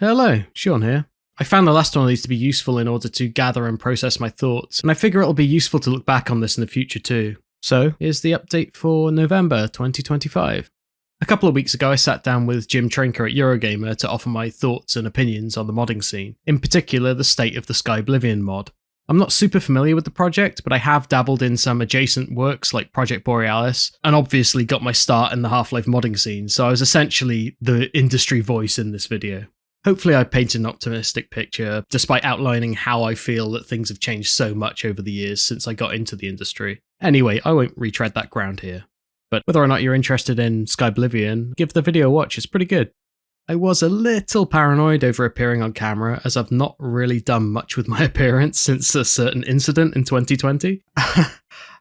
Hello, Sean here. I found the last one of these to be useful in order to gather and process my thoughts, and I figure it'll be useful to look back on this in the future too. So, here's the update for November 2025. A couple of weeks ago I sat down with Jim Trinker at Eurogamer to offer my thoughts and opinions on the modding scene, in particular the state of the Skyblivion mod. I'm not super familiar with the project, but I have dabbled in some adjacent works like Project Borealis, and obviously got my start in the Half-Life modding scene, so I was essentially the industry voice in this video. Hopefully I painted an optimistic picture, despite outlining how I feel that things have changed so much over the years since I got into the industry. Anyway, I won't retread that ground here. But whether or not you're interested in Skyblivion, give the video a watch, it's pretty good. I was a little paranoid over appearing on camera, as I've not really done much with my appearance since a certain incident in 2020.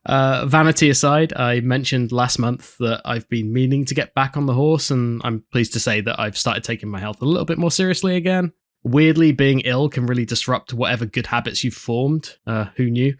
Vanity aside, I mentioned last month that I've been meaning to get back on the horse, and I'm pleased to say that I've started taking my health a little bit more seriously again. Weirdly, being ill can really disrupt whatever good habits you've formed. Who knew?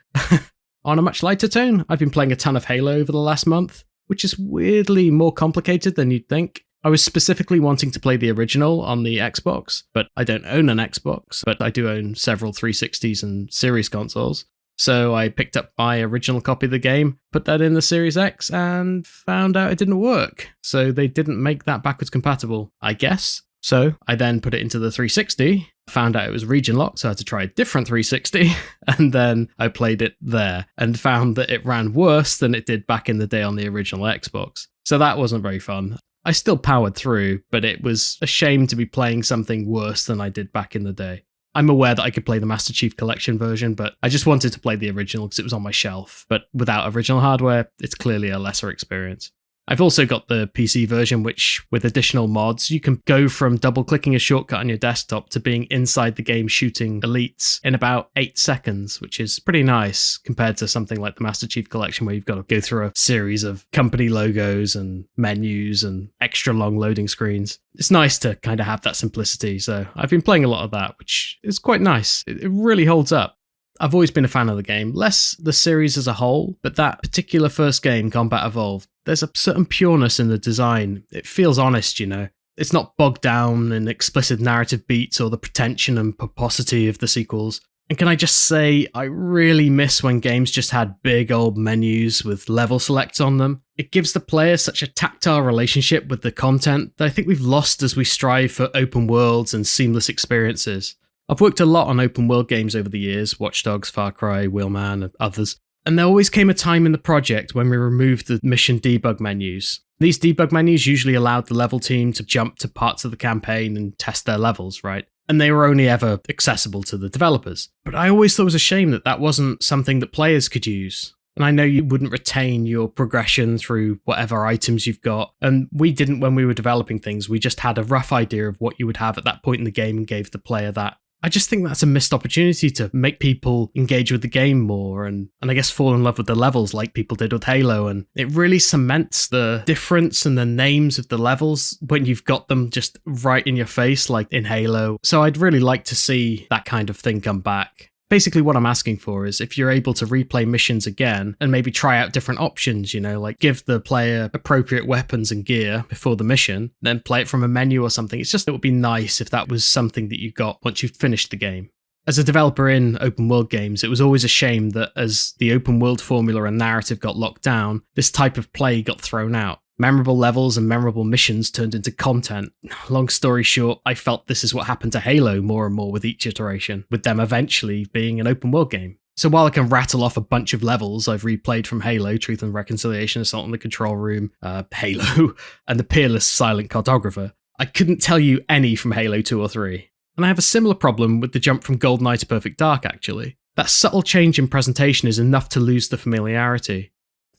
On a much lighter tone, I've been playing a ton of Halo over the last month, which is weirdly more complicated than you'd think. I was specifically wanting to play the original on the Xbox, but I don't own an Xbox, but I do own several 360s and Series consoles. So I picked up my original copy of the game, put that in the Series X, and found out it didn't work. So they didn't make that backwards compatible, I guess. So I then put it into the 360, found out it was region locked, so I had to try a different 360, and then I played it there, and found that it ran worse than it did back in the day on the original Xbox. So that wasn't very fun. I still powered through, but it was a shame to be playing something worse than I did back in the day. I'm aware that I could play the Master Chief Collection version, but I just wanted to play the original because it was on my shelf. But without original hardware, it's clearly a lesser experience. I've also got the PC version, which, with additional mods, you can go from double-clicking a shortcut on your desktop to being inside the game shooting elites in about 8 seconds, which is pretty nice compared to something like the Master Chief Collection, where you've got to go through a series of company logos and menus and extra long loading screens. It's nice to kind of have that simplicity, so I've been playing a lot of that, which is quite nice. It really holds up. I've always been a fan of the game, less the series as a whole, but that particular first game, Combat Evolved, there's a certain pureness in the design. It feels honest, you know. It's not bogged down in explicit narrative beats or the pretension and pomposity of the sequels. And can I just say, I really miss when games just had big old menus with level selects on them. It gives the player such a tactile relationship with the content that I think we've lost as we strive for open worlds and seamless experiences. I've worked a lot on open world games over the years, Watch Dogs, Far Cry, Wheelman, and others, and there always came a time in the project when we removed the mission debug menus. These debug menus usually allowed the level team to jump to parts of the campaign and test their levels, right? And they were only ever accessible to the developers. But I always thought it was a shame that that wasn't something that players could use. And I know you wouldn't retain your progression through whatever items you've got. And we didn't when we were developing things. We just had a rough idea of what you would have at that point in the game and gave the player that. I just think that's a missed opportunity to make people engage with the game more and I guess fall in love with the levels like people did with Halo. And it really cements the difference and the names of the levels when you've got them just right in your face like in Halo. So I'd really like to see that kind of thing come back. Basically what I'm asking for is if you're able to replay missions again and maybe try out different options, you know, like give the player appropriate weapons and gear before the mission, then play it from a menu or something. It's just, it would be nice if that was something that you got once you've finished the game. As a developer in open world games, it was always a shame that as the open world formula and narrative got locked down, this type of play got thrown out. Memorable levels and memorable missions turned into content. Long story short, I felt this is what happened to Halo more and more with each iteration, with them eventually being an open world game. So while I can rattle off a bunch of levels I've replayed from Halo, Truth and Reconciliation, Assault on the Control Room, Halo, and the Peerless Silent Cartographer, I couldn't tell you any from Halo 2 or 3. And I have a similar problem with the jump from GoldenEye to Perfect Dark, actually. That subtle change in presentation is enough to lose the familiarity.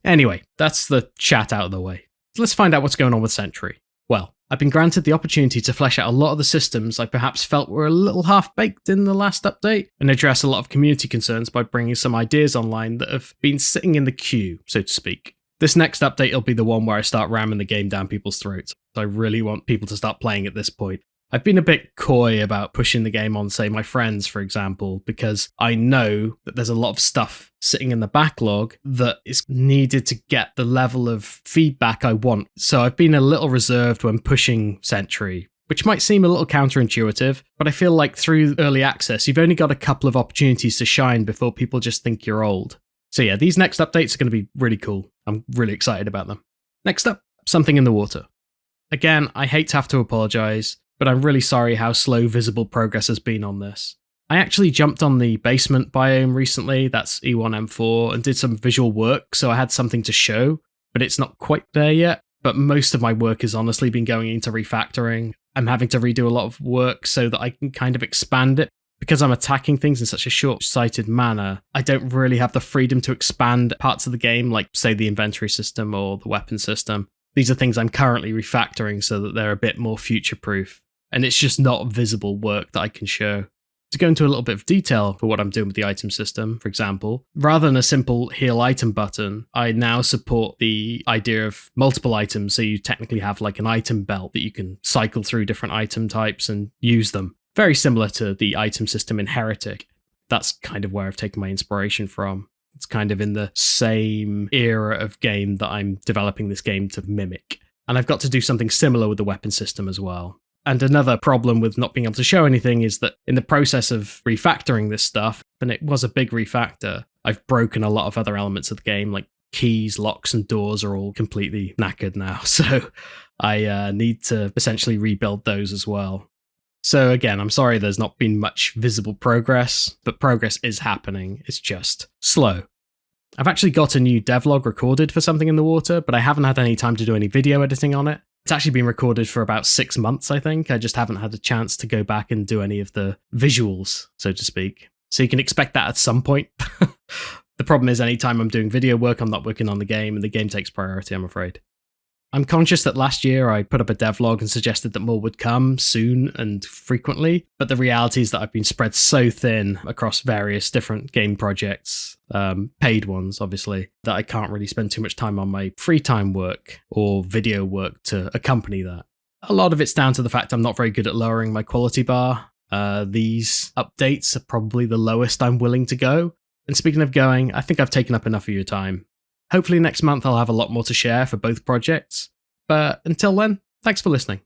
Anyway, that's the chat out of the way. So let's find out what's going on with SENTRY. Well, I've been granted the opportunity to flesh out a lot of the systems I perhaps felt were a little half-baked in the last update, and address a lot of community concerns by bringing some ideas online that have been sitting in the queue, so to speak. This next update will be the one where I start ramming the game down people's throats. I really want people to start playing at this point. I've been a bit coy about pushing the game on, say, my friends, for example, because I know that there's a lot of stuff sitting in the backlog that is needed to get the level of feedback I want. So I've been a little reserved when pushing SENTRY. which might seem a little counterintuitive, but I feel like through early access, you've only got a couple of opportunities to shine before people just think you're old. So yeah, these next updates are going to be really cool. I'm really excited about them. Next up, something in the water. Again, I hate to have to apologize, but I'm really sorry how slow visible progress has been on this. I actually jumped on the basement biome recently, that's E1M4, and did some visual work, so I had something to show, but it's not quite there yet. But most of my work has honestly been going into refactoring. I'm having to redo a lot of work so that I can kind of expand it. Because I'm attacking things in such a short-sighted manner, I don't really have the freedom to expand parts of the game, like, say, the inventory system or the weapon system. These are things I'm currently refactoring so that they're a bit more future-proof. And it's just not visible work that I can show. To go into a little bit of detail for what I'm doing with the item system, for example, rather than a simple heal item button, I now support the idea of multiple items, so you technically have like an item belt that you can cycle through different item types and use them. Very similar to the item system in Heretic. That's kind of where I've taken my inspiration from. It's kind of in the same era of game that I'm developing this game to mimic. And I've got to do something similar with the weapon system as well. And another problem with not being able to show anything is that in the process of refactoring this stuff, and it was a big refactor, I've broken a lot of other elements of the game, like keys, locks, and doors are all completely knackered now. So I need to essentially rebuild those as well. So again, I'm sorry there's not been much visible progress, but progress is happening. It's just slow. I've actually got a new devlog recorded for Something in the Water, but I haven't had any time to do any video editing on it. It's actually been recorded for about 6 months, I think. I just haven't had a chance to go back and do any of the visuals, so to speak. So you can expect that at some point. The problem is anytime I'm doing video work, I'm not working on the game, and the game takes priority, I'm afraid. I'm conscious that last year I put up a devlog and suggested that more would come soon and frequently, but the reality is that I've been spread so thin across various different game projects, paid ones obviously, that I can't really spend too much time on my free time work or video work to accompany that. A lot of it's down to the fact I'm not very good at lowering my quality bar. These updates are probably the lowest I'm willing to go. And speaking of going, I think I've taken up enough of your time. Hopefully next month I'll have a lot more to share for both projects. But until then, thanks for listening.